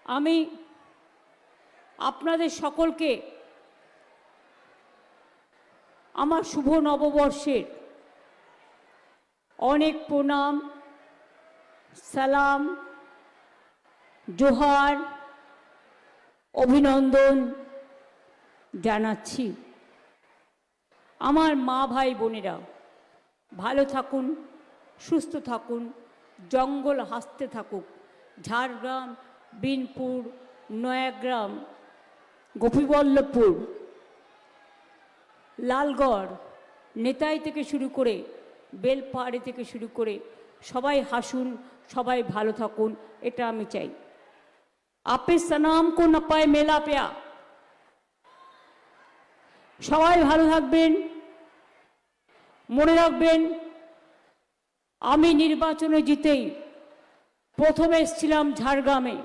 আমি আপনাদের সকলকে আমার শুভ নববর্ষের অনেক প্রণাম, সালাম, জোহার, অভিনন্দন জানাচ্ছি। আমার মা ভাই বোনেরা ভালো থাকুন, সুস্থ থাকুন, জঙ্গল হাসতে থাকুক। ঝাড়গ্রাম, বিনপুর, নয়াগ্রাম, গোপীবল্লভপুর, লালগড়, নেতাই থেকে শুরু করে বেলপাহাড়ি থেকে শুরু করে সবাই হাসুন, সবাই ভালো থাকুন, এটা আমি চাই। আপে সনাম কো না পায় মেলা পেয়া। সবাই ভালো থাকবেন। মনে রাখবেন, আমি নির্বাচনে জিতেই প্রথমে এসেছিলাম ঝাড়গ্রামে,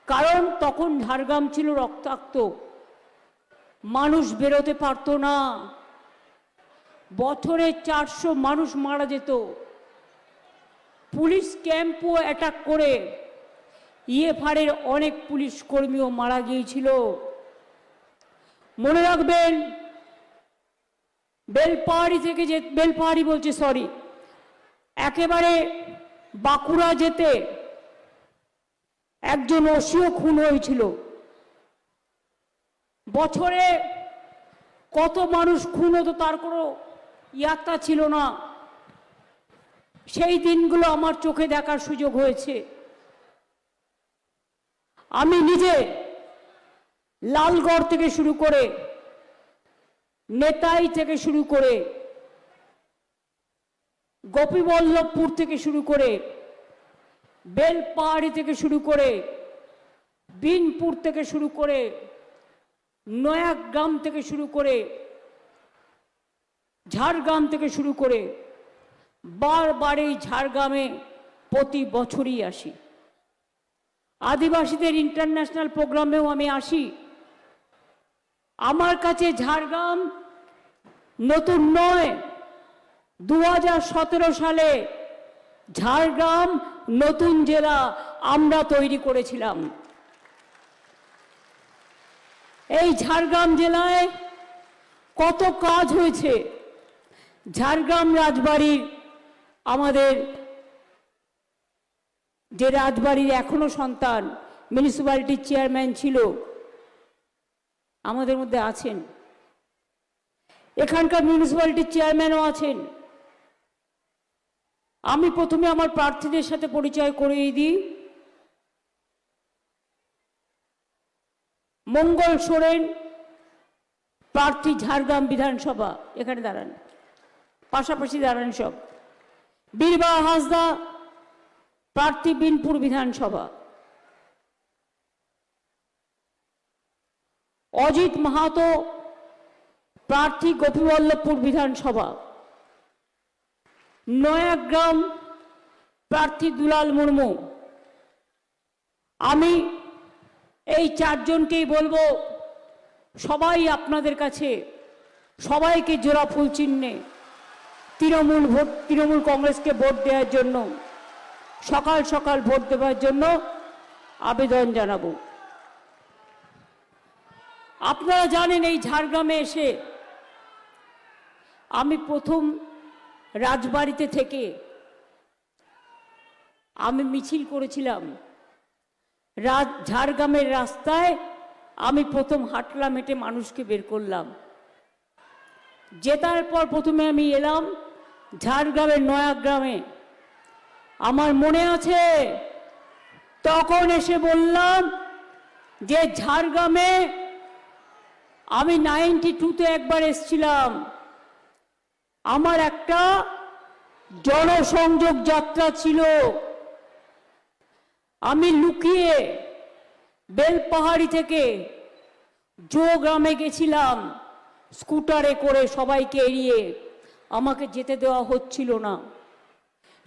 কারণ তখন ঝাড়গ্রাম ছিল রক্তাক্ত, মানুষ বেরোতে পারতো না, বছরে 400 মানুষ মারা যেত, পুলিশ ক্যাম্পও অ্যাটাক করে ইএফআরের অনেক পুলিশ কর্মীও মারা গিয়েছিল। মনে রাখবেন, বেলপাহাড়ি বলছে সরি, একেবারে বাঁকুড়া যেতে একজন ওসিও খুন হয়েছিল। বছরে কত মানুষ খুন হতো তার কোনো ইয়াত্রা ছিল না। সেই দিনগুলো আমার চোখে দেখার সুযোগ হয়েছে। আমি নিজে লালগড় থেকে শুরু করে, নেতাই থেকে শুরু করে, গোপীবল্লভপুর থেকে শুরু করে, বেলপাহাড়ি থেকে শুরু করে, বিনপুর থেকে শুরু করে, নয়াগ্রাম থেকে শুরু করে, ঝাড়গ্রাম থেকে শুরু করে বারবার এই ঝাড়গ্রামে প্রতি বছরই আসি। আদিবাসীদের ইন্টারন্যাশনাল প্রোগ্রামেও আমি আসি। আমার কাছে ঝাড়গ্রাম নতুন নয়। 2017 সালে ঝাড়গ্রাম নতুন জেলা আমরা তৈরি করেছিলাম। এই ঝাড়গ্রাম জেলায় কত কাজ হয়েছে। ঝাড়গ্রাম রাজবাড়ির, আমাদের যে রাজবাড়ির এখনো সন্তান মিউনিসিপ্যালিটির চেয়ারম্যান ছিল, আমাদের মধ্যে আছেন, এখানকার মিউনিসিপ্যালিটির চেয়ারম্যানও আছেন। আমি প্রথমে আমার প্রার্থীদের সাথে পরিচয় করিয়ে দিই। মঙ্গল সোরেন, প্রার্থী ঝাড়গ্রাম বিধানসভা, এখানে দাঁড়ান, পাশাপাশি দাঁড়ান সব। বীরবাহা হাঁসদা, প্রার্থী বিনপুর বিধানসভা। অজিত মাহাতো, প্রার্থী গোপীবল্লভপুর বিধানসভা। নয়াগ্রাম, প্রার্থী দুলাল মুর্মু। আমি এই চারজনকেই বলবো, সবাই আপনাদের কাছে, সবাইকে জোড়া ফুল চিহ্নে তৃণমূল কংগ্রেসকে ভোট দেওয়ার জন্য, সকাল সকাল ভোট দেওয়ার জন্য আবেদন জানাবো। আপনারা জানেন, এই ঝাড়গ্রামে এসে আমি প্রথম রাজবাড়িতে থেকে আমি মিছিল করেছিলাম। ঝাড়গ্রামের রাস্তায় আমি প্রথম হাঁটলাম, হেঁটে মানুষকে বের করলাম। জেতার পর প্রথমে আমি এলাম ঝাড়গ্রামের নয়াগ্রামে। আমার মনে আছে, তখন এসে বললাম যে ঝাড়গ্রামে আমি 92-তে একবার এসেছিলাম, আমার একটা জনসংযোগ যাত্রা ছিল। আমি লুকিয়ে বেলপাহাড়ি থেকে গ্রামে গেছিলাম স্কুটারে করে, সবাইকে এড়িয়ে, আমাকে যেতে দেওয়া হচ্ছিল না।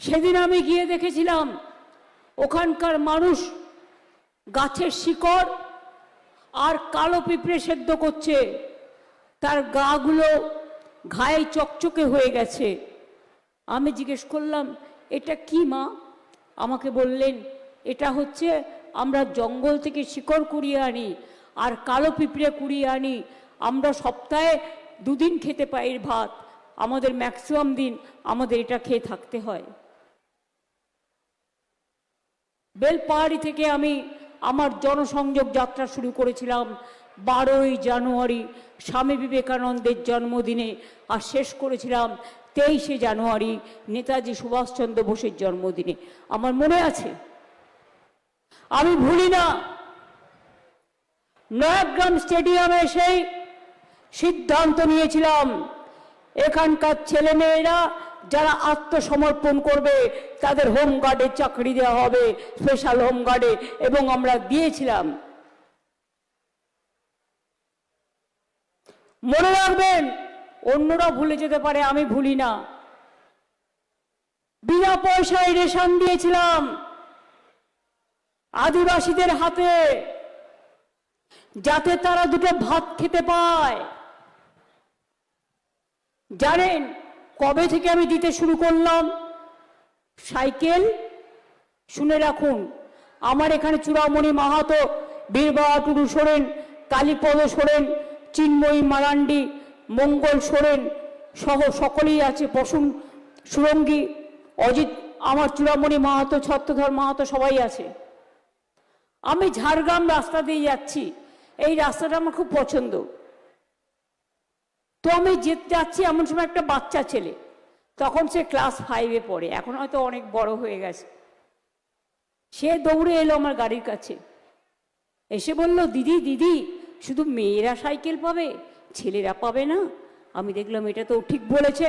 সেদিন আমি গিয়ে দেখেছিলাম ওখানকার মানুষ গাছের শিকড় আর কালো পিঁপড়ে সেদ্ধ করছে, তার গাগুলো ঘায়ে চকচকে হয়ে গেছে। আমি জিজ্ঞেস করলাম, এটা কি মা? আমাকে বললেন, এটা হচ্ছে আমরা জঙ্গল থেকে শিকড় কুড়িয়ে আনি আর কালো পিঁপড়ে কুড়িয়ে আনি। আমরা সপ্তাহে 2 দিন খেতে পাই এর ভাত, আমাদের ম্যাক্সিমাম দিন আমাদের এটা খেয়ে থাকতে হয়। বেলপাহাড়ি থেকে আমি আমার জনসংযোগ যাত্রা শুরু করেছিলাম 12ই জানুয়ারি স্বামী বিবেকানন্দের জন্মদিনে, আর শেষ করেছিলাম 23শে জানুয়ারি নেতাজি সুভাষচন্দ্র বোসের জন্মদিনে। আমার মনে আছে, আমি ভুলি না। নয়াগ্রাম স্টেডিয়ামে সেই সিদ্ধান্ত নিয়েছিলাম এখানকার ছেলেমেয়েরা যারা আত্মসমর্পণ করবে তাদের হোমগার্ডে চাকরি দেওয়া হবে, স্পেশাল হোমগার্ডে, এবং আমরা দিয়েছিলাম। মনে রাখবেন, অন্যরা ভুলে যেতে পারে, আমি ভুলি না। বিনা পয়সায় রেশন দিয়েছিলাম আদিবাসীদের হাতে, যাতে তারা 2টো ভাত খেতে পায়। জানেন কবে থেকে আমি দিতে শুরু করলাম? সাইকেল। শুনে রাখুন, আমার এখানে চূড়ামণি মাহাতো, বীরবাহা টুডু সোরেন, কালীপদ সোরেন, চিন্ময়ী মারান্ডি, মঙ্গল সোরেন সহ সকলেই আছে, প্রসূন সুরঙ্গী, অজিত, আমার চূড়ামণি মাহাতো, ছত্রধর মাহাতো, সবাই আছে। আমি ঝাড়গ্রাম রাস্তা দিয়ে যাচ্ছি, এই রাস্তাটা আমার খুব পছন্দ। তো আমি যাচ্ছি, এমন সময় একটা বাচ্চা ছেলে, তখন সে ক্লাস 5-এ পড়ে, এখন হয়তো অনেক বড় হয়ে গেছে, সে দৌড়ে এলো আমার গাড়ির কাছে, এসে বলল, দিদি দিদি শুধু মেয়েরা সাইকেল পাবে, ছেলেরা পাবে না? আমি দেখলাম এটা তো ঠিক বলেছে।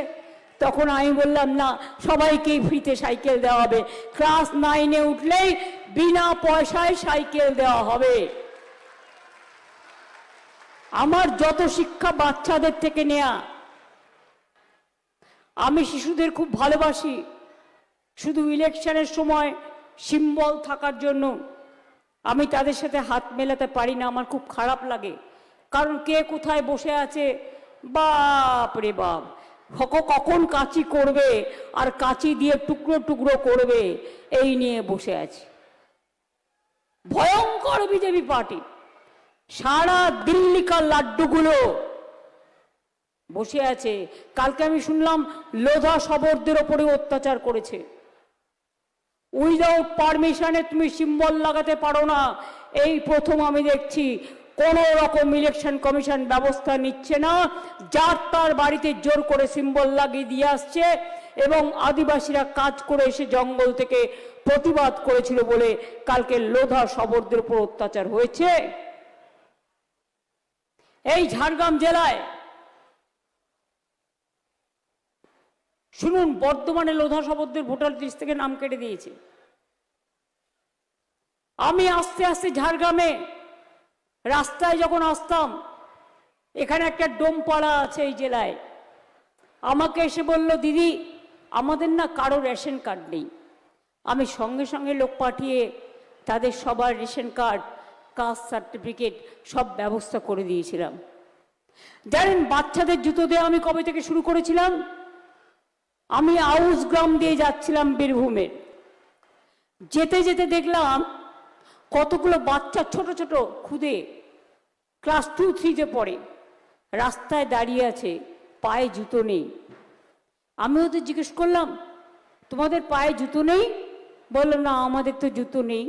তখন আমি বললাম, না, সবাইকেই ফ্রিতে সাইকেল দেওয়া হবে, ক্লাস 9-এ উঠলেই বিনা পয়সায় সাইকেল দেওয়া হবে। আমার যত শিক্ষা বাচ্চাদের থেকে নেয়া। আমি শিশুদের খুব ভালোবাসি, শুধু ইলেকশনের সময় সিম্বল থাকার জন্য আমি তাদের সাথে হাত মেলাতে পারি না, আমার খুব খারাপ লাগে। কারণ কে কোথায় বসে আছে, বাপ রে বাপ, কখন কাঁচি করবে আর কাঁচি দিয়ে টুকরো টুকরো করবে, এই নিয়ে বসে আছে। ভয়ঙ্কর বিজেপি পার্টি, সারা দিল্লিকার লাড্ডুগুলো বসে আছে। কালকে আমি শুনলাম লোধা শবরদের ওপরে অত্যাচার করেছে। উইদাউট পারমিশনে তুমি সিম্বল লাগাতে পারো না, এই প্রথম আমি দেখছি। কোন রকম ইলেকশন কমিশন ব্যবস্থা নিচ্ছে না, যার তার বাড়িতে জোর করে সিম্বল লাগিয়ে দিয়ে আসছে। এবং আদিবাসীরা কাজ করে এসে জঙ্গল থেকে প্রতিবাদ করেছিল বলে কালকে লোধা শবরদের উপর অত্যাচার হয়েছে। এই ঝাড়গ্রাম জেলায় শুনুন, বর্তমানে লোধা শবরদের ভোটার লিস্ট থেকে নাম কেটে দিয়েছে। আমি আস্তে আস্তে ঝাড়গ্রামে রাস্তায় যখন আসতাম, এখানে একটা ডোমপাড়া আছে এই জেলায়, আমাকে এসে বলল, দিদি আমাদের না কারো রেশন কার্ড নেই। আমি সঙ্গে সঙ্গে লোক পাঠিয়ে তাদের সবার রেশন কার্ড, কাস্ট সার্টিফিকেট সব ব্যবস্থা করে দিয়েছিলাম। জানেন বাচ্চাদের জুতো দেওয়া আমি কবে থেকে শুরু করেছিলাম? আমি আউস গ্রাম দিয়ে যাচ্ছিলাম বীরভূমের, যেতে যেতে দেখলাম কতগুলো বাচ্চা ছোট ছোট খুদে ক্লাস 2-3-তে পড়ে, রাস্তায় দাঁড়িয়ে আছে, পায়ে জুতো নেই। আমি ওদের জিজ্ঞেস করলাম, তোমাদের পায়ে জুতো নেই? বললো, না আমাদের তো জুতো নেই।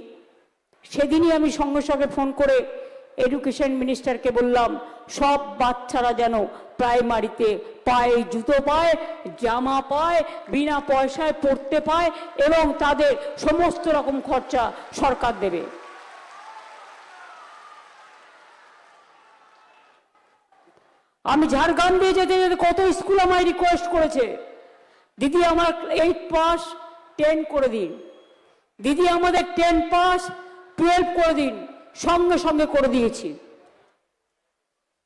সেদিনই আমি সঙ্গে সঙ্গে ফোন করে এডুকেশন মিনিস্টারকে বললাম, সব বাচ্চারা যেন প্রাইমারিতে পায়ে জুতো পায়, জামা পায়, বিনা পয়সায় পড়তে পায়, এবং তাদের সমস্ত রকম খরচা সরকার দেবে। আমি ঝাড়গ্রাম দিয়ে যেতে যেতে কত স্কুল আমায় রিকোয়েস্ট করেছে, দিদি আমার 8 পাস 10 করে দিন, দিদি আমাদের 10 পাস 12 করে দিন। সঙ্গে সঙ্গে করে দিয়েছি।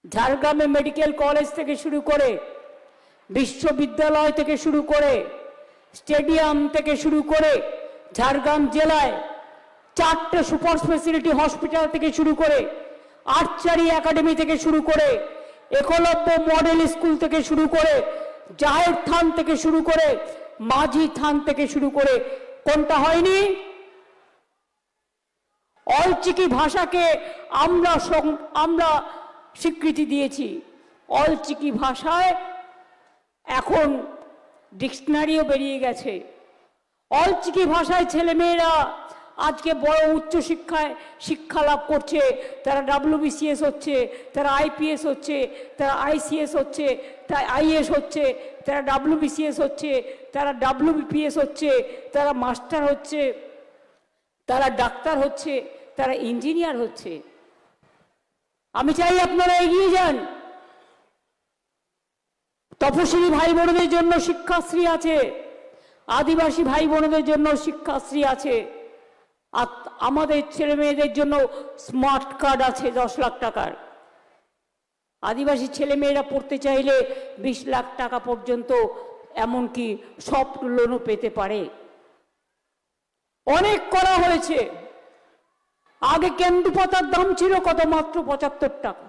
ঝাড়গ্রামে মেডিকেল কলেজ থেকে শুরু করে, বিশ্ববিদ্যালয় থেকে শুরু করে, স্টেডিয়াম থেকে শুরু করে, ঝাড়গ্রাম জেলায় 4টে সুপার স্পেশালিটি হসপিটাল থেকে শুরু করে, আর্চারি একাডেমি থেকে শুরু করে, একলব্য মডেল স্কুল থেকে শুরু করে, জাহের থান থেকে শুরু করে, মাঝি থান থেকে শুরু করে, কোনটা হয়নি? অলচিকি ভাষাকে আমরা স্বীকৃতি দিয়েছি। অলচিকি ভাষায় এখন ডিকশনারিও বেরিয়ে গেছে। অলচিকি ভাষায় ছেলেমেয়েরা আজকে বড় উচ্চশিক্ষায় শিক্ষা লাভ করছে। তারা WBCS হচ্ছে, তারা IPS হচ্ছে, তারা ICS হচ্ছে, তারা IAS হচ্ছে, তারা WBCS হচ্ছে, তারা WBPS হচ্ছে, তারা মাস্টার হচ্ছে, তারা ডাক্তার হচ্ছে, তারা ইঞ্জিনিয়ার হচ্ছে। আমি চাই আপনারা এগিয়ে যান। তপশিলি ভাই বোনদের জন্য শিক্ষাশ্রী আছে, আদিবাসী ভাই বোনদের জন্য শিক্ষাশ্রী আছে, আর আমাদের ছেলে মেয়েদের জন্য স্মার্ট কার্ড আছে 10 লাখ টাকার। আদিবাসী ছেলে মেয়েরা পড়তে চাইলে 20 লাখ টাকা পর্যন্ত এমনকি সফট লোনও পেতে পারে। অনেক করা হয়েছে। আগে কেন্দু পাতার দাম ছিল কত? মাত্র 75 টাকা।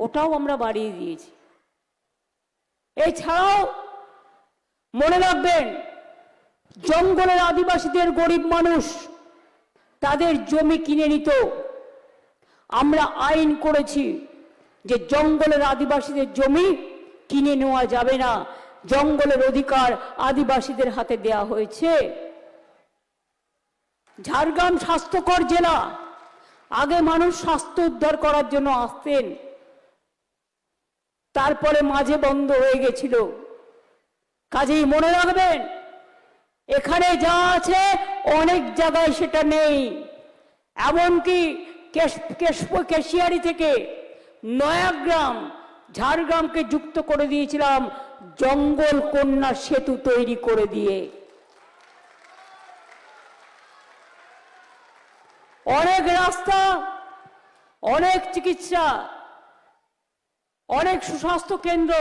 ওটাও আমরা বাড়িয়ে দিয়েছি। এছাড়াও মনে রাখবেন, জঙ্গলের আদিবাসীদের গরিব মানুষ তাদের জমি কিনে নিত। আমরা আইন করেছি যে জঙ্গলের আদিবাসীদের জমি কিনে নেওয়া যাবে না, জঙ্গলের অধিকার আদিবাসীদের হাতে দেয়া হয়েছে। ঝাড়গ্রাম স্বাস্থ্যকর জেলা। আগে মানুষ স্বাস্থ্য উদ্ধার করার জন্য আসতেন, তারপরে মাঝে বন্ধ হয়ে গেছিল। কাজেই মনে রাখবেন, এখানে যা আছে অনেক জায়গায় সেটা নেই। এমনকি কেশিয়ারি থেকে নয়াগ্রাম, ঝাড়গ্রামকে যুক্ত করে দিয়েছিলাম জঙ্গল কন্যা সেতু তৈরি করে দিয়ে। অনেক রাস্তা, অনেক চিকিৎসা, অনেক সুস্বাস্থ্য কেন্দ্র,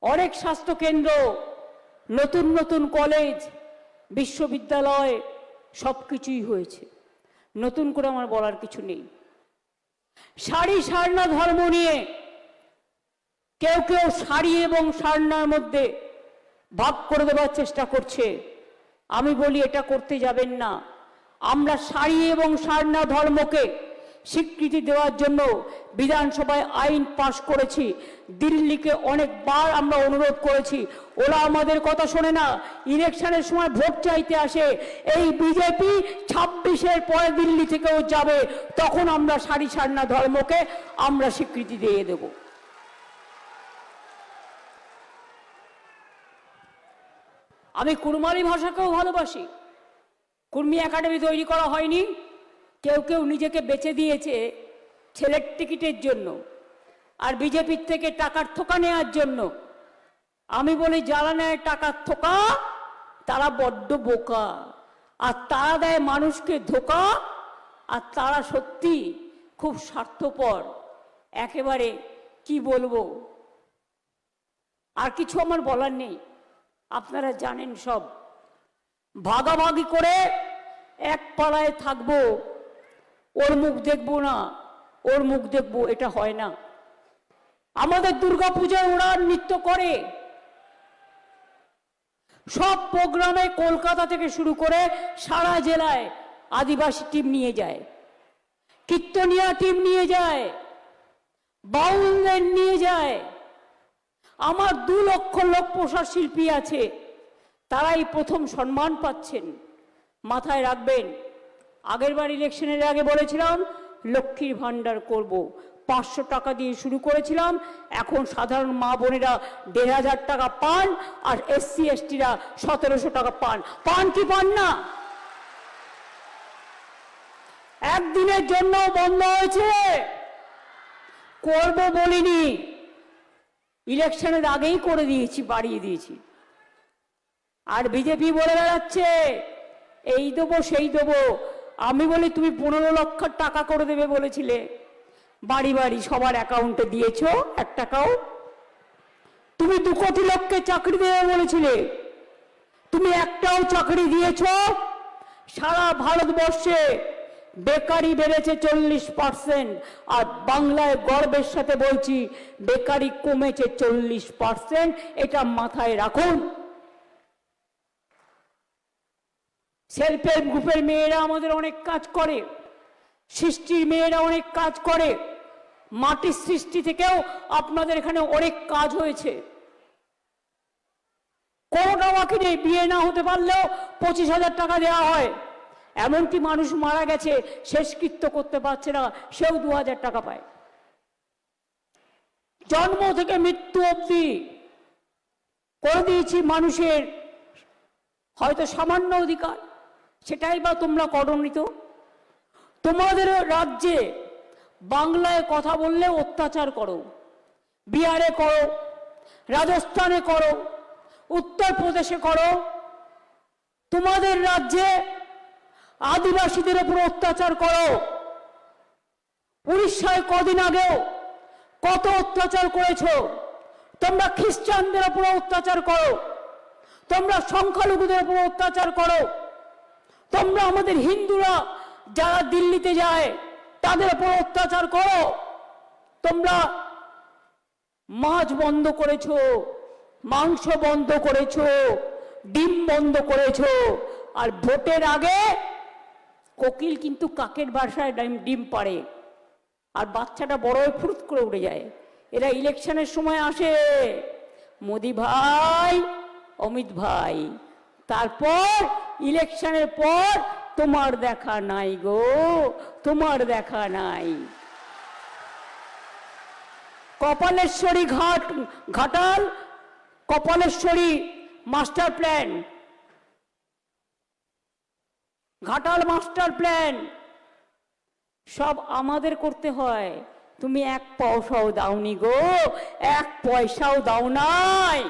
অনেক স্বাস্থ্য কেন্দ্র, নতুন নতুন কলেজ, বিশ্ববিদ্যালয় সবকিছুই হয়েছে। নতুন করে আমার বলার কিছু নেই। শাড়ি সারনা ধর্ম নিয়ে কেউ কেউ শাড়ি এবং সারনার মধ্যে ভাগ করে দেওয়ার চেষ্টা করছে। আমি বলি এটা করতে যাবেন না। আমরা শাড়ি এবং সারনা ধর্মকে স্বীকৃতি দেওয়ার জন্য বিধানসভায় আইন পাশ করেছি। দিল্লিকে অনেকবার আমরা অনুরোধ করেছি, ওরা আমাদের কথা শোনে না। ইলেকশনের সময় ভোট চাইতে আসে। এই বিজেপি 26-এর পরে দিল্লি থেকেও যাবে, তখন আমরা শাড়ি সারনা ধর্মকে আমরা স্বীকৃতি দিয়ে দেব। আমি কুড়মালি ভাষাকেও ভালোবাসি। কুর্মী একাডেমি তৈরি করা হয়নি, কেউ কেউ নিজেকে বেচে দিয়েছে ছেলের টিকিটের জন্য আর বিজেপির থেকে টাকার থোকা নেওয়ার জন্য। আমি বলি, যারা নেয় টাকার থোকা তারা বড্ড বোকা, আর তারা দেয় মানুষকে ধোকা, আর তারা সত্যি খুব স্বার্থপর। একেবারে কি বলবো, আর কিছু আমার বলার নেই, আপনারা জানেন সব। ভাগাভাগি করে এক পাড়ায় থাকবো, ওর মুখ দেখবো না, ওর মুখ দেখবো, এটা হয় না। আমাদের দুর্গাপূজায় ওরা নৃত্য করে, সব প্রোগ্রামে কলকাতা থেকে শুরু করে সারা জেলায় আদিবাসী টিম নিয়ে যায়, কীর্তনিয়া টিম নিয়ে যায়, বাউলদের নিয়ে যায়। আমার 2 লক্ষ লোক পোষার শিল্পী আছে, তারাই প্রথম সম্মান পাচ্ছেন। মাথায় রাখবেন, আগেরবার ইলেকশনের আগে বলেছিলাম লক্ষ্মীর ভান্ডার করব, 500 টাকা দিয়ে শুরু করেছিলাম। এখন সাধারণ মা বোনেরা 1500 টাকা পান, আর SC STরা 1700 টাকা পান। পান কি পান না? একদিনের জন্য বন্ধ হয়েছে, করব বলিনি, ইলেকশনের আগেই করে দিয়েছি, বাড়িয়ে দিয়েছি। আর বিজেপি বলে বেড়াচ্ছে এই দেবো সেই দেবো। আমি বলি, তুমি 15 লক্ষ টাকা করে দেবে বলেছিলে, বাড়ি বাড়ি সবার অ্যাকাউন্টে দিয়েছো 1 টাকাও? তুমি 2 কোটি লোককে চাকরি দেবে বলেছিলে, তুমি একটাও চাকরি দিয়েছো? সারা ভারতবর্ষে বেকারি বেড়েছে 40%, আর বাংলায় গর্বের সাথে বলছি বেকারি কমেছে 40%। এটা মাথায় রাখুন। সেলফ হেল্প গ্রুপের মেয়েরা আমাদের অনেক কাজ করে। সৃষ্টির মেয়েরা অনেক কাজ করে, মাটির সৃষ্টি থেকেও আপনাদের এখানে অনেক কাজ হয়েছে। কোনোটা বাকি নেই, বিয়ে না হতে পারলেও 25,000 টাকা দেওয়া হয়। এমনকি মানুষ মারা গেছে, শেষকৃত্য করতে পারছে না, সেও 2,000 টাকা পায়। জন্ম থেকে মৃত্যু অবধি করে দিয়েছি মানুষের হয়তো সামান্য অধিকার, সেটাই বা তোমরা করনি তো। তোমাদের রাজ্যে বাংলায় কথা বললে অত্যাচার করো, বিহারে করো, রাজস্থানে করো, উত্তরপ্রদেশে করো। তোমাদের রাজ্যে আদিবাসীদের উপর অত্যাচার করো। উড়িষ্যায় কদিন আগেও কত অত্যাচার করেছো। তোমরা খ্রিস্টানদের উপর অত্যাচার করো, তোমরা সংখ্যালঘুদের উপর অত্যাচার করো, তোমরা আমাদের হিন্দুরা যারা দিল্লিতে যায় তাদের উপর অত্যাচার করো। তোমরা মাছ বন্ধ করেছো, মাংস বন্ধ করেছো, ডিম বন্ধ করেছো। আর ভোটের আগে কোকিল কিন্তু কাকের বাসায় ডিম পাড়ে, আর বাচ্চাটা বড় হয়ে ফুরুত করে উড়ে যায়। এরা ইলেকশনের সময় আসে, মোদি ভাই, অমিত ভাই, তারপর ইলেকশনের পর তোমার দেখা নাই গো, তোমার দেখা নাই। Kapaleshwari Ghatal Kapaleshwari master plan, Ghatal master plan সব আমাদের করতে হয়। তুমি 1 পয়সাও দাওনি গো, 1 পয়সাও দাও নাই।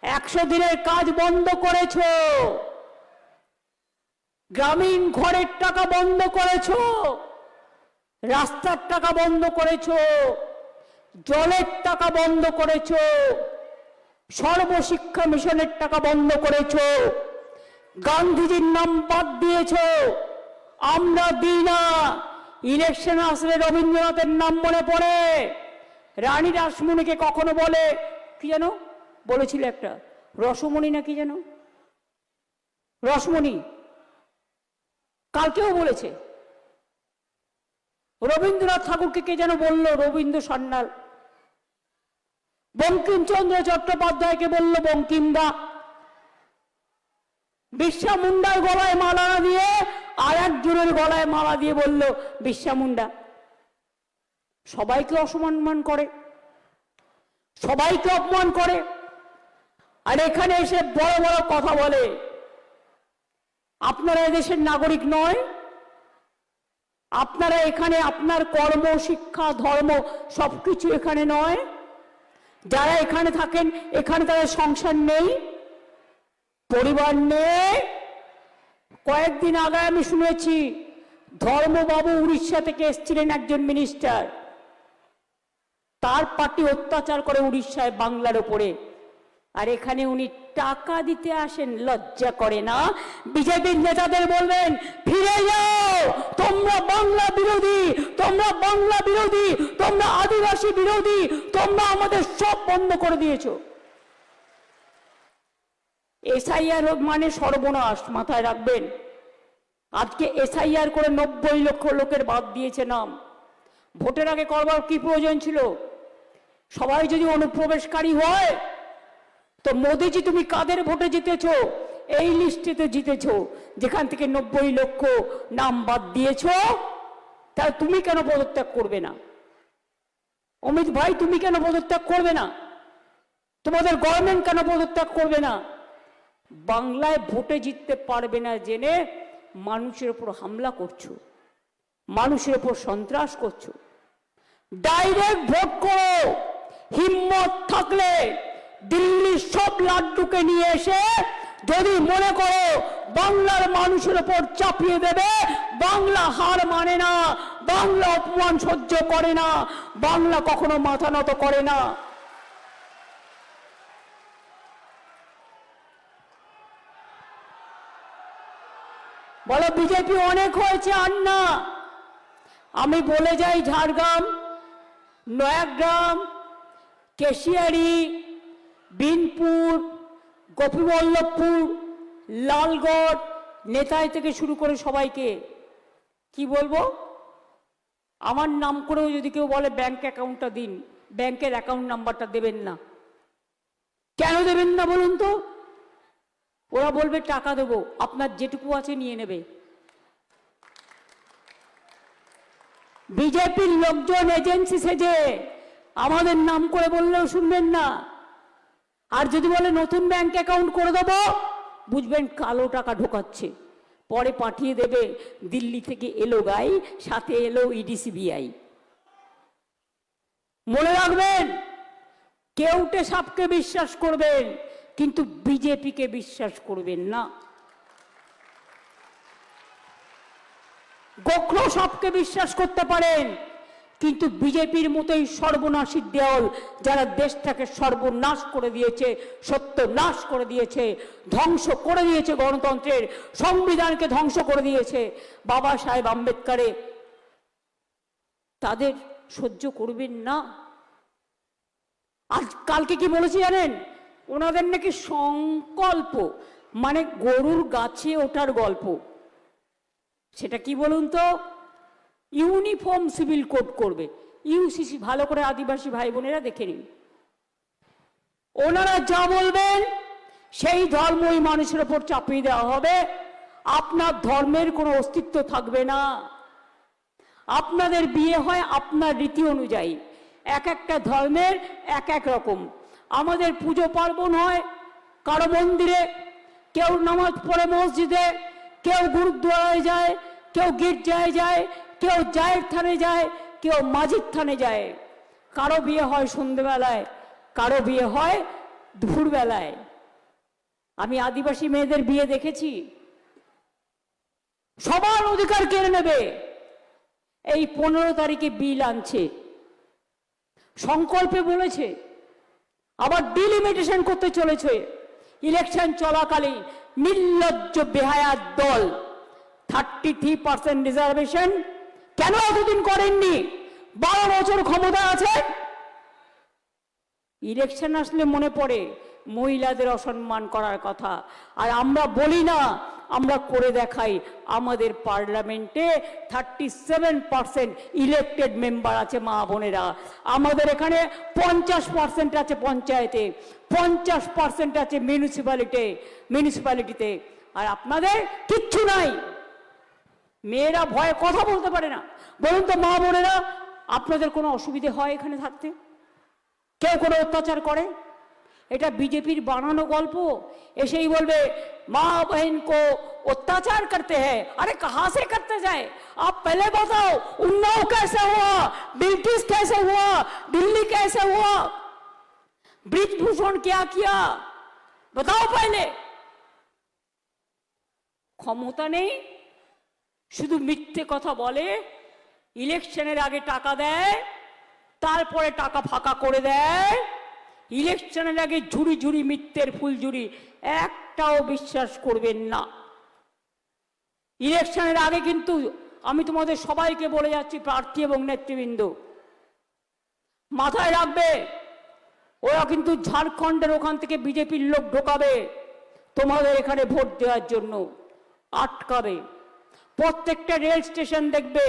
100 দিনের কাজ বন্ধ করেছো, গ্রামীণ ঘরের টাকা বন্ধ করেছো, রাস্তার টাকা বন্ধ করেছো, জলের টাকা বন্ধ করেছো, সর্বশিক্ষা মিশনের টাকা বন্ধ করেছো, গান্ধীজির নাম বাদ দিয়েছো। আমরা দিই না। ইলেকশন আসলে রবীন্দ্রনাথের নাম মনে পড়ে। রানী রাসমণিকে কখনো বলে কি যেন বলেছিল, একটা রসমণি না কি যেন, রসমণি কালকেও বলেছে। রবীন্দ্রনাথ ঠাকুরকে কে যেন বললো রবীন্দ্র সান্যাল। বঙ্কিমচন্দ্র চট্টোপাধ্যায়কে বললো বঙ্কিমদা। বিরসা মুন্ডার গলায় মালা দিয়ে আর একজনের গলায় মালা দিয়ে বলল বিরসা মুন্ডা। সবাইকে অসম্মান করে, সবাইকে অপমান করে, আর এখানে এসে বড় বড় কথা বলে। আপনারা এদেশের নাগরিক নয়? আপনারা এখানে আপনার কর্ম, শিক্ষা, ধর্ম সবকিছু এখানে নয়? যারা এখানে থাকেন এখানে তাদের সংসার নেই, পরিবার নেই? কয়েকদিন আগে আমি শুনেছি ধর্মবাবু উড়িষ্যা থেকে এসেছিলেন, একজন মিনিস্টার, তার পার্টি অত্যাচার করে উড়িষ্যায় বাংলার উপরে, আর এখানে উনি টাকা দিতে আসেন। লজ্জা করে না? বিজেপির নেতাদের বলবেন ফিরে যাও, তোমরা বাংলা বিরোধী, তোমরা বাংলা বিরোধী, তোমরা আদিবাসী বিরোধী, তোমরা আমাদের সব বন্ধ করে দিয়েছো। এসআইআর মানে সর্বনাশ, মাথায় রাখবেন। আজকে এসআইআর করে 90 লক্ষ লোকের বাদ দিয়েছে নাম। ভোটের আগে করবার কি প্রয়োজন ছিল? সবাই যদি অনুপ্রবেশকারী হয় তো মোদিজি তুমি কাদের ভোটে জিতেছো? এই লিস্টেতে জিতেছো, যেখান থেকে 90 লক্ষ নাম বাদ দিয়েছো। তাই তুমি কেন পদত্যাগ করবে না? অমিত ভাই তুমি কেন পদত্যাগ করবে না? তোমাদের গভর্নমেন্ট কেন পদত্যাগ করবে না? বাংলায় ভোটে জিততে পারবে না জেনে মানুষের উপর হামলা করছো, মানুষের উপর সন্ত্রাস করছো। ডাইরেক্ট ভোট করো। হিম্মত থাকলে দিল্লির সব লাড্ডুকে নিয়ে এসে যদি মনে করো বাংলার মানুষের উপর চাপিয়ে দেবে, বাংলা হার মানে না, বাংলা অপমান সহ্য করে না, বাংলা কখনো মাথা নত করে না। বলো বিজেপি অনেক হয়েছে, আর না। আমি বলে যাই ঝাড়গ্রাম, নয়াগ্রাম, কেশিয়ারি, বিনপুর, গোপীবল্লভপুর, লালগড়, নেতাই থেকে শুরু করে সবাইকে কি বলবো? আমার নাম করেও যদি কেউ বলে ব্যাংক অ্যাকাউন্টটা দিন, ব্যাংকের অ্যাকাউন্ট নাম্বারটা দেবেন না। কেন দেবেন না বলুন তো? ওরা বলবে টাকা দেবো, আপনার যেটুকু আছে নিয়ে নেবে। বিজেপির লোকজন এজেন্সি সেজে আমাদের নাম করে বললেও শুনবেন না। আর যদি বলে নতুন ব্যাংক অ্যাকাউন্ট করে দেবো, বুঝবেন কালো টাকা ঢোকাচ্ছে। পরে পাঠিয়ে দেবে দিল্লি থেকে এলো গাই, সাথে এলো ইডি সিবিআই। মনে রাখবেন, কেউটে সাপকে বিশ্বাস করবেন, কিন্তু বিজেপিকে বিশ্বাস করবেন না। গোখরো সাপকে বিশ্বাস করতে পারেন, কিন্তু বিজেপির মতোই সর্বনাশী দেওয়াল, যারা দেশটাকে সর্বনাশ করে দিয়েছে, সত্যনাশ করে দিয়েছে, ধ্বংস করে দিয়েছে, গণতন্ত্রের সংবিধানকে ধ্বংস করে দিয়েছে বাবা সাহেব আম্বেদকরে, তাদের সহ্য করবেন না। আজ কালকে কি বলেছি জানেন? ওনাদের নাকি সংকল্প, মানে গরুর গাছে ওঠার গল্প। সেটা কি বলুন তো? ইউনিফর্ম সিভিল কোড করবে, ইউসিসি। ভালো করে আদিবাসী ভাই বোনেরা দেখে নিন, ওনারা যা বলবেন সেই ধর্মই মানুষের ওপর চাপিয়ে দেওয়া হবে। আপনার ধর্মের কোনো অস্তিত্ব থাকবে না। আপনাদের বিয়ে হয় আপনার রীতি অনুযায়ী, এক একটা ধর্মের এক এক রকম। আমাদের পুজো পার্বণ হয় কারো মন্দিরে, কেউ নামাজ পড়ে মসজিদে, কেউ গুরুদ্বারায় যায়, কেউ গির্জায় যায়, কেউ জায়ের থানে যায়, কেউ মাঝির থানে যায়। কারো বিয়ে হয় সন্ধ্যেবেলায়, কারো বিয়ে হয় দুপুরবেলায়। আমি আদিবাসী মেয়েদের বিয়ে দেখেছি। সবার অধিকার কেড়ে নেবে। এই 15 তারিখে বিল আনছে, সংকল্পে বলেছে, আবার ডিলিমিটেশন করতে চলেছে। ইলেকশন চলাকালীন নির্লজ্জ বেহায়ার দল 33% রিজার্ভেশন কেন এতদিন করেননি? 12 বছর ক্ষমতা আছে। ইলেকশন আসলে মনে পড়ে মহিলাদের অসম্মান করার কথা। আর আমরা বলি না, আমরা করে দেখাই। আমাদের পার্লামেন্টে 37% ইলেক্টেড মেম্বার আছে মা বোনেরা। আমাদের এখানে 50% আছে পঞ্চায়েতে, 50% আছে মিউনিসিপ্যালিটিতে। আর আপনাদের কিচ্ছু নাই। মেয়েরা ভয়ে কথা বলতে পারে না। বলুন তো মা বোনেরা, আপনাদের কোনো অসুবিধে হয় এখানে থাকতে? কেউ কোনো অত্যাচার করে? এটা বিজেপির বানানো গল্প। এসেই বলবে মা बहन को अत्याचार करते हैं। अरे कहां से करते जाए? आप पहले बताओ, उन्नाव कैसे हुआ, ब्रिटिश कैसे हुआ, दिल्ली कैसे हुआ, ब्रिजभूषण क्या किया, बताओ पहले। ক্ষমতা নেই, শুধু মিথ্যে কথা বলে। ইলেকশনের আগে টাকা দেয়, তারপরে টাকা ফাঁকা করে দেয়। ইলেকশনের আগে ঝুড়ি ঝুড়ি মিথ্যের ফুলঝুরি, একটাও বিশ্বাস করবেন না। ইলেকশনের আগে কিন্তু আমি তোমাদের সবাইকে বলে যাচ্ছি, প্রার্থী এবং নেতৃবৃন্দ, মাথায় রাখবে, ওরা কিন্তু ঝাড়খণ্ডের ওখান থেকে বিজেপির লোক ঢোকাবে তোমাদের এখানে ভোট দেওয়ার জন্য, আটকাবে। প্রত্যেকটা রেল স্টেশন দেখবে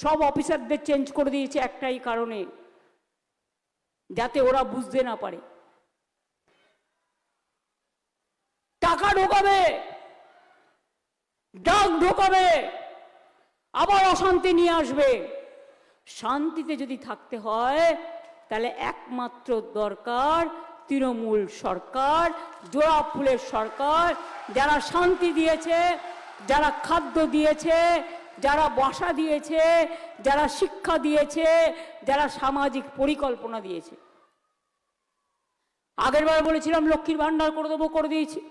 সব অফিসারদের চেঞ্জ করে দিয়েছে একটাই কারণে, যাতে ওরা বুঝতে না পারে। টাকা ঢোকাবে, ডাক ঢোকাবে, আবার অশান্তি নিয়ে আসবে। শান্তিতে যদি থাকতে হয় তাহলে একমাত্র দরকার তৃণমূল সরকার, জোড়া ফুলের সরকার, যারা শান্তি দিয়েছে, যারা খাদ্য দিয়েছে, যারা বাসা দিয়েছে, যারা শিক্ষা দিয়েছে, যারা সামাজিক পরিকল্পনা দিয়েছে। আগের বার বলেছিলাম লক্ষ্মীর ভান্ডার করে দেবো, করে দিয়েছি।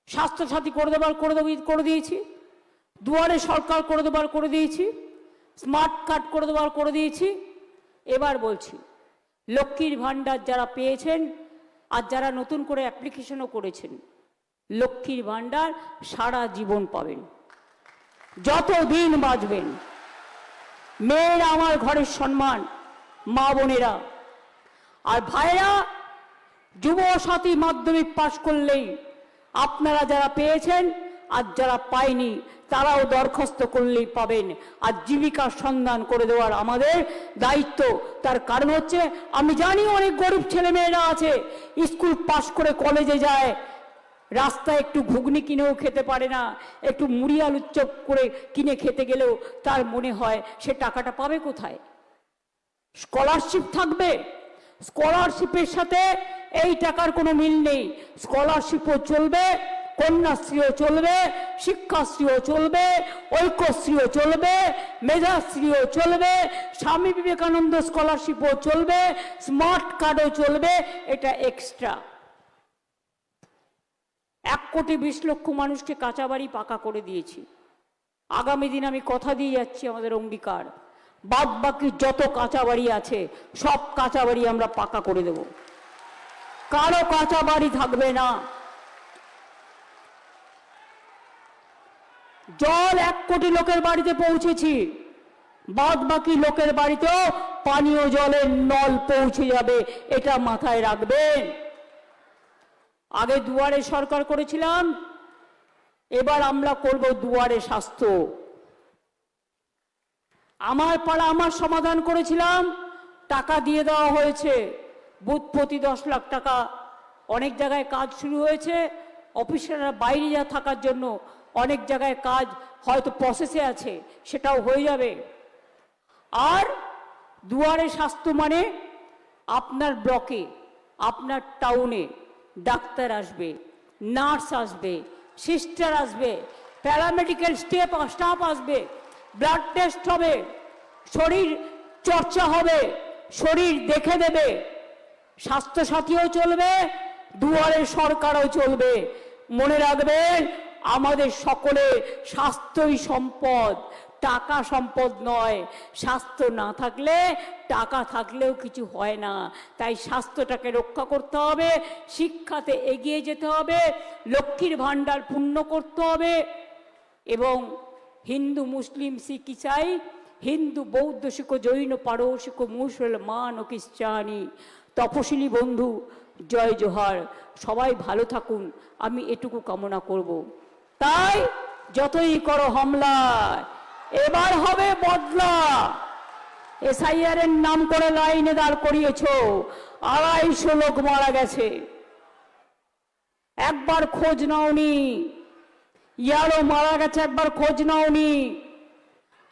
স্বাস্থ্যসাথী করে দেবার করে দিয়েছি। দুয়ারে সরকার করে দেবার করে দিয়েছি। স্মার্ট কার্ড করে দেবার করে দিয়েছি। এবার বলছি, লক্ষ্মীর ভান্ডার যারা পেয়েছেন আর যারা নতুন করে অ্যাপ্লিকেশনও করেছেন, লক্ষ্মীর ভান্ডার সারা জীবন পাবেন, যতদিন বাঁচবেন। মেয়েরা আমার ঘরের সম্মান, মা বোনেরা। আর ভাইরা, যুব সাথী মাধ্যমিক পাশ করলেই আপনারা যারা পেয়েছেন আর যারা পায়নি তারাও দরখাস্ত করলেই পাবেন। আর জীবিকার সন্ধান করে দেওয়ার আমাদের দায়িত্ব। তার কারণ হচ্ছে আমি জানি অনেক গরিব ছেলেমেয়েরা আছে, স্কুল পাশ করে কলেজে যায়, রাস্তায় একটু ঘুগনি কিনেও খেতে পারে না, একটু মুড়ি আলুর চপ করে কিনে খেতে গেলেও তার মনে হয় সে টাকাটা পাবে কোথায়। স্কলারশিপ থাকবে, স্কলারশিপের সাথে এই টাকার কোনো মিল নেই। স্কলারশিপও চলবে, কন্যাশ্রীও চলবে, শিক্ষাশ্রীও চলবে, ঐক্যশ্রীও চলবে, মেধাশ্রীও চলবে, স্বামী বিবেকানন্দ স্কলারশিপও চলবে, স্মার্ট কার্ডও চলবে। এটা এক্সট্রা। 1,20,00,000 মানুষকে কাঁচা বাড়ি পাকা করে দিয়েছি। আগামী দিন আমি কথা দিয়ে যাচ্ছি, আমাদের অঙ্গীকার, বাদ বাকি যত কাঁচা বাড়ি আছে সব কাঁচা বাড়ি আমরা পাকা করে দেব, কারো কাঁচা বাড়ি থাকবে না। জল 1 কোটি লোকের বাড়িতে পৌঁছেছি, বাদ বাকি লোকের বাড়িতেও পানীয় জলের নল পৌঁছে যাবে, এটা মাথায় রাখবেন। আগে দুয়ারে সরকার করেছিলাম, এবার আমরা করব দুয়ারে স্বাস্থ্য। আমার পাড়া আমার সমাধান করেছিলাম, টাকা দিয়ে দেওয়া হয়েছে, বুথ প্রতি 10 লাখ টাকা। অনেক জায়গায় কাজ শুরু হয়েছে, অফিসাররা বাইরে যা থাকার জন্য অনেক জায়গায় কাজ হয়তো প্রসেসে আছে, সেটাও হয়ে যাবে। আর দুয়ারে স্বাস্থ্য মানে আপনার ব্লকে, আপনার টাউনে ডাক্তার আসবে, নার্স আসবে, সিস্টার আসবে, প্যারামেডিক্যাল স্টাফ আসবে, ব্লাড টেস্ট হবে, শরীর চর্চা হবে, শরীর দেখে দেবে। স্বাস্থ্যসাথীও চলবে, দুয়ারে সরকারও চলবে। মনে রাখবেন, আমাদের সকলে স্বাস্থ্যই সম্পদ, টাকা সম্পদ নয়। স্বাস্থ্য না থাকলে টাকা থাকলেও কিছু হয় না। তাই স্বাস্থ্যটাকে রক্ষা করতে হবে, শিক্ষাতে এগিয়ে যেতে হবে, লক্ষ্মীর ভাণ্ডার পূর্ণ করতে হবে। এবং হিন্দু মুসলিম শিখ ইসাই, হিন্দু বৌদ্ধ শিখ জৈন পারসিক মুসলমান ও খ্রিস্টানি, তপশিলি বন্ধু জয় জোহার, সবাই ভালো থাকুন, আমি এটুকু কামনা করব। তাই যতই করো হামলা, এবার হবে বদলা। এসআইআর এর নাম করে লাইনে দাঁড় করিয়েছ, 250 লোক মারা গেছে, একবার খোঁজ নাওনি। ইয়ারও মারা গেছে, একবার খোঁজ নাওনি।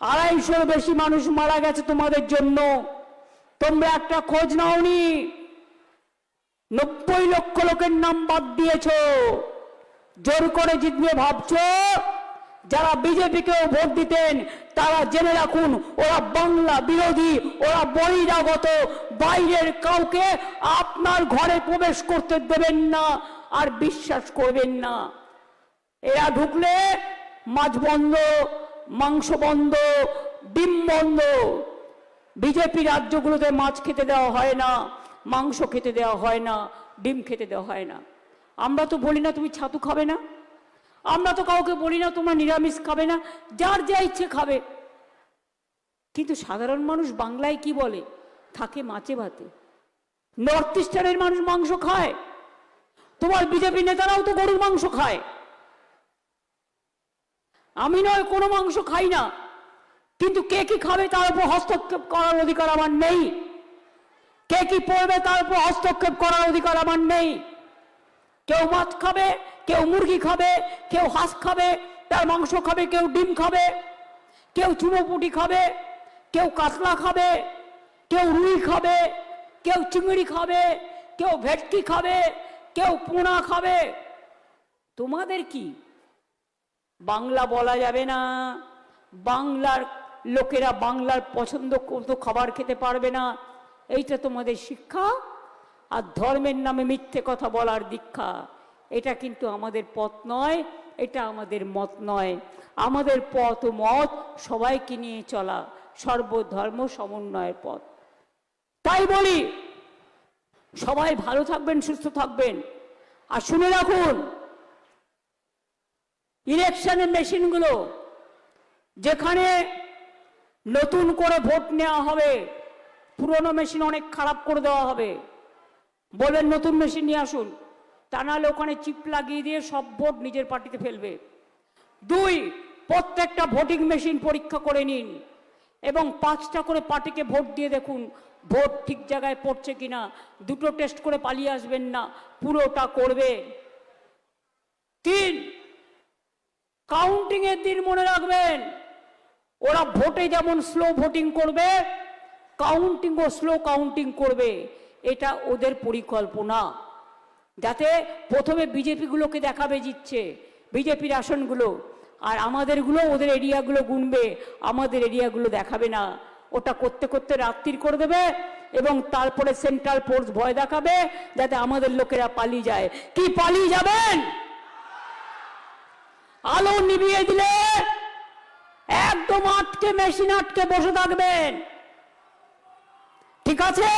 250 বেশি মানুষ মারা গেছে তোমাদের জন্য, তোমরা একটা খোঁজ নাওনি। 90 লক্ষ লোকের নাম বাদ দিয়েছ, জোর করে জিতবে ভাবছো। যারা বিজেপিকেও ভোট দিতেন তারা জেনে রাখুন, ওরা বাংলা বিরোধী, ওরা বহিরাগত, বাইরের কাউকে আপনার ঘরে প্রবেশ করতে দেবেন না আর বিশ্বাস করবেন না। এরা ঢুকলে মাছ বন্ধ, মাংস বন্ধ, ডিম বন্ধ। বিজেপি রাজ্যগুলোতে মাছ খেতে দেওয়া হয় না, মাংস খেতে দেওয়া হয় না, ডিম খেতে দেওয়া হয় না। আমরা তো বলি না তুমি ছাতু খাবে না, আমরা তো কাউকে বলি না তোমরা নিরামিষ খাবে না, যার যা ইচ্ছে খাবে। কিন্তু সাধারণ মানুষ বাংলায় কি বলে, থাকে মাছে ভাতে। নর্থ ইস্টার্নের মানুষ মাংস খায়, তোমার বিজেপি নেতারাও তো গরুর মাংস খায়। আমি নয় কোনো মাংস খাই না, কিন্তু কে কি খাবে তার উপর হস্তক্ষেপ করার অধিকার আমার নেই। কে কি পড়বে তার উপর হস্তক্ষেপ করার অধিকার আমার নেই। কেউ মাছ খাবে, কেউ মুরগি খাবে, কেউ হাঁস খাবে, তার মাংস খাবে, কেউ ডিম খাবে, কেউ চুনোপুটি খাবে, কেউ কাতলা খাবে, কেউ রুই খাবে, কেউ চিংড়ি খাবে, কেউ ভেটকি খাবে, কেউ পোনা খাবে। তোমাদের কি? বাংলা বলা যাবে না, বাংলার লোকেরা বাংলার পছন্দ করতো খাবার খেতে পারবে না, এইটা তোমাদের শিক্ষা। আর ধর্মের নামে মিথ্যে কথা বলার দীক্ষা, এটা কিন্তু আমাদের পথ নয়, এটা আমাদের মত নয়। আমাদের পথ ও মত সবাইকে নিয়ে চলা, সর্বধর্ম সমন্বয়ের পথ। তাই বলি, সবাই ভালো থাকবেন, সুস্থ থাকবেন। আর শুনে রাখুন, ইলেকশনের মেশিনগুলো যেখানে নতুন করে ভোট নেওয়া হবে, পুরনো মেশিন অনেক খারাপ করে দেওয়া হবে। বলেন নতুন মেশিন নিয়ে আসুন, তা নাহলে ওখানে চিপ লাগিয়ে দিয়ে সব ভোট নিজের পার্টিতে ফেলবে। দুই, প্রত্যেকটা ভোটিং মেশিন পরীক্ষা করে নিন এবং 5টা করে পার্টিকে ভোট দিয়ে দেখুন ভোট ঠিক জায়গায় পড়ছে কিনা। দুটো টেস্ট করে পালিয়ে আসবেন না, পুরোটা করবে। তিন, কাউন্টিং এর দিন মনে রাখবেন, ওরা ভোটে যেমন স্লো ভোটিং করবে, কাউন্টিংও স্লো কাউন্টিং করবে। এটা ওদের পরিকল্পনা, যাতে প্রথমে বিজেপিগুলোকে দেখাবে জিতছে, বিজেপির আসনগুলো, আর আমাদেরগুলো ওদের এরিয়াগুলো গুনবে, আমাদের এরিয়াগুলো দেখাবে না। ওটা করতে করতে রাত্রির করে দেবে এবং তারপরে সেন্ট্রাল ফোর্স ভয় দেখাবে যাতে আমাদের লোকেরা পালিয়ে যায়। কি পালিয়ে যাবেন? আলো নিভিয়ে দিলে একদম আটকে মেশিন আটকে বসে থাকবেন, ঠিক আছে?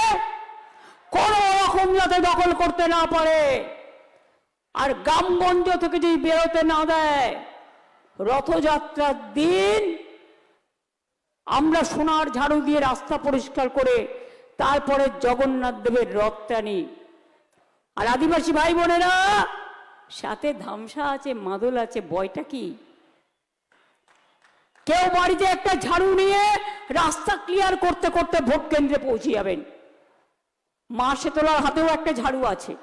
কোন রকম যাতে দখল করতে না পারে। আর গ্রামগঞ্জ থেকে যদি বেরোতে না দেয়, রথযাত্রার দিন আমরা সোনার ঝাড়ু দিয়ে রাস্তা পরিষ্কার করে তারপরে জগন্নাথ দেবের রথ টানি। আর আদিবাসী ভাই বোনেরা, সাথে ধামসা আছে, মাদল আছে, বয়টা কি? কেউ বাড়িতে একটা ঝাড়ু নিয়ে রাস্তা ক্লিয়ার করতে করতে ভোট কেন্দ্রে পৌঁছে যাবেন। মা শীতলার হাতেও একটা ঝাড়ু আছে।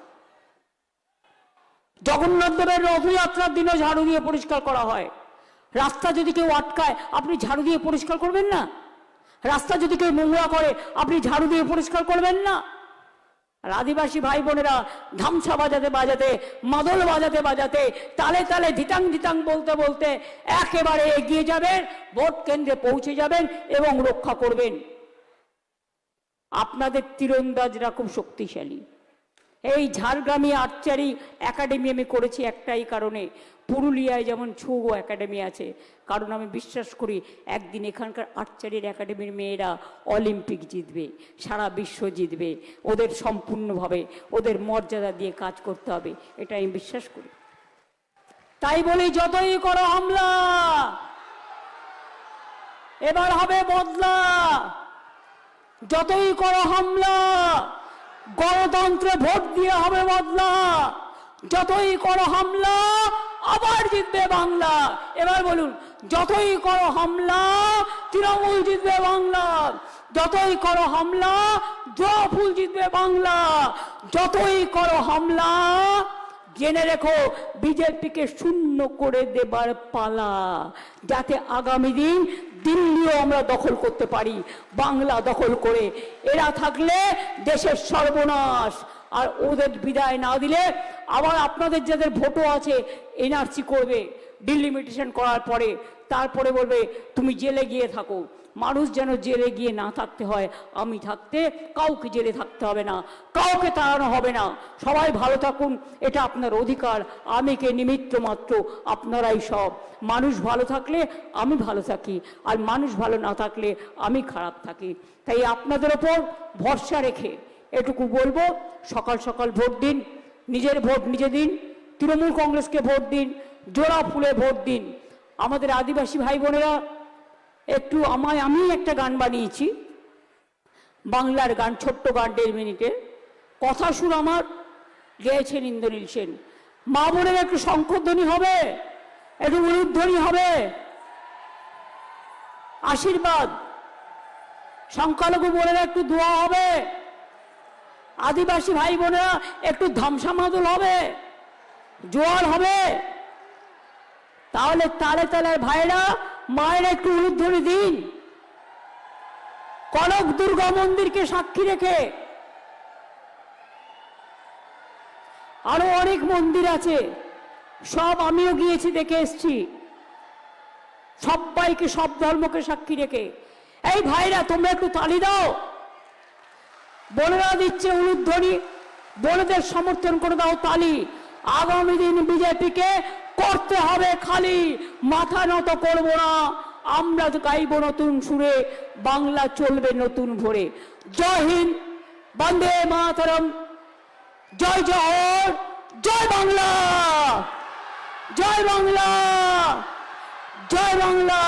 জগন্নাথ দেবের রথযাত্রার দিনও ঝাড়ু দিয়ে পরিষ্কার করা হয়। রাস্তা যদি কেউ আটকায়, আপনি ঝাড়ু দিয়ে পরিষ্কার করবেন না? রাস্তা যদি কেউ নোংরা করে, আপনি ঝাড়ু দিয়ে পরিষ্কার করবেন না? আর আদিবাসী ভাই বোনেরা ধামসা বাজাতে বাজাতে, মাদল বাজাতে বাজাতে, তালে তালে ধিতাং ধিতাং বলতে বলতে একেবারে এগিয়ে যাবেন, ভোট কেন্দ্রে পৌঁছে যাবেন এবং রক্ষা করবেন। আপনাদের তীরন্দাজরা খুব শক্তিশালী। এই ঝাড়গ্রামে আর্চারি একাডেমি আমি করেছি একটাই কারণে, পুরুলিয়ায় যেমন ছৌ একাডেমি আছে, কারণ আমি বিশ্বাস করি একদিন এখানকার আর্চারির একাডেমির মেয়েরা অলিম্পিক জিতবে, সারা বিশ্ব জিতবে। ওদের সম্পূর্ণভাবে ওদের মর্যাদা দিয়ে কাজ করতে হবে, এটা আমি বিশ্বাস করি। তাই বলি, যতই করো হামলা, এবার হবে বদলা। যতই করো হামলা, গণতন্ত্রে ভোট দিয়ে হবে বদলা। যতই করো হামলা, আবার জিতবে বাংলা। এবার বলুন, যতই করো হামলা, তৃণমূল জিতবে বাংলা। যতই করো হামলা, জয়ফুল জিতবে বাংলা। যতই করো হামলা, জেনে রেখো বিজেপিকে শূন্য করে দেবার পালা, যাতে আগামী দিন দিল্লিও আমরা দখল করতে পারি, বাংলা দখল করে। এরা থাকলে দেশের সর্বনাশ। আর ওদের বিদায় না দিলে আবার আপনাদের যাদের ভোটও আছে এনআরসি করবে, ডিলিমিটেশন করার পরে তারপরে বলবে তুমি জেলে গিয়ে থাকো। মানুষ যেন জেলে গিয়ে না থাকতে হয়, আমি থাকতে কাউকে জেলে থাকতে হবে না, কাউকে তাড়ানো হবে না। সবাই ভালো থাকুন, এটা আপনার অধিকার। আমি কে নিমিত্ত মাত্র, আপনারাই সব। মানুষ ভালো থাকলে আমি ভালো থাকি, আর মানুষ ভালো না থাকলে আমি খারাপ থাকি। তাই আপনাদের ওপর ভরসা রেখে এটুকু বলবো, সকাল সকাল ভোট দিন, নিজের ভোট নিজে দিন, তৃণমূল কংগ্রেসকে ভোট দিন, জোড়া ফুলে ভোট দিন। আমাদের আদিবাসী ভাই বোনেরা একটু আমি একটা গান বানিয়েছি, বাংলার গান, ছোট্ট গান, 1.5 মিনিটের। কথা সুর আমার গেয়েছেন ইন্দ্রনীল সেন। মা বোনেরা একটু শঙ্খধ্বনি হবে, একটু উলুধ্বনি হবে, আশীর্বাদ। সংখ্যালঘু বোনেরা একটু দোয়া হবে, আদিবাসী ভাই বোনেরা একটু ধামসা মাদল হবে, জোয়ার হবে। তাহলে তালে তালে ভাইরা মায়েরা একটু উলুধ্বনি দিন। কনক দুর্গা মন্দিরকে সাক্ষী রেখে আরো অনেক মন্দির আছে, সব আমিও গিয়েছি, দেখে এসছি। সবাইকে, সব ধর্মকে সাক্ষী রেখে এই ভাইরা তোমরা একটু তালি দাও। বোনেরা দিচ্ছে উলুধ্বনি, বোনেদের সমর্থন করে দাও, তালি। আগামী দিন বিজেপিকে করতে হবে খালি, মাথা নত করব না। আমরা গাইব নতুন সুরে, বাংলা চলবে নতুন ভোরে। জয় হিন্দ, বন্দে মাতরম, জয় জওহর, জয় বাংলা, জয় বাংলা, জয় বাংলা।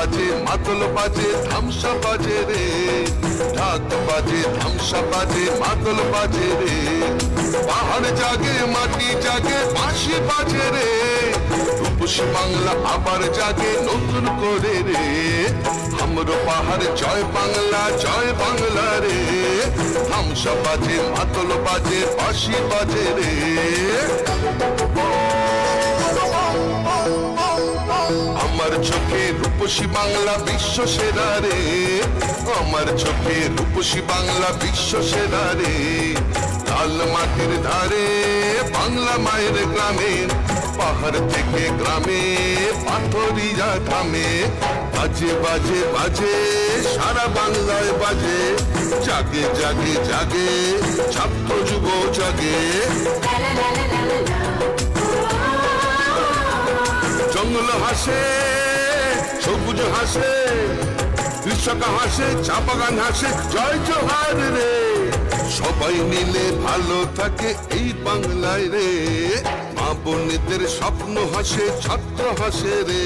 বাজে মাদল বাজে ধামসা বাজে রে, ঢাক বাজে ধামসা বাজে মাদল বাজে রে, পাহাড় জাগে মাটি জাগে বাঁশি বাজে রে, রূপসী বাংলা আবার জাগে নতুন করে রে, हमरो পাহাড় জয় বাংলা রে, ধামসা বাজে মাদল বাজে বাঁশি বাজে রে। আমার চোখে রূপসী বাংলা বিশ্ব সেরা রে, আমার চোখে রূপসী বাংলা বিশ্ব সেরা রে, লাল মাটির ধারে বাংলা মায়ের গ্রামে, পাহাড় থেকে গ্রামে পাথরিয়া থামে, বাজে বাজে বাজে সারা বাংলায় বাজে, জাগে জাগে জাগে ছাত্র যুব জাগে, জঙ্গল হাসে সবুজ হাসে, কৃষক হাসে চা বাগান হাসে, জয় জোহার রে, সবাই মিলে ভালো থাকে এই বাংলায় রে, মা বোনেদের স্বপ্ন হাসে ছাত্র হাসে রে,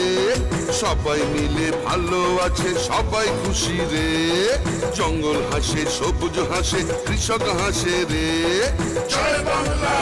সবাই মিলে ভালো আছে সবাই খুশি রে, জঙ্গল হাসে সবুজ হাসে কৃষক হাসে রে, জয় বাংলা।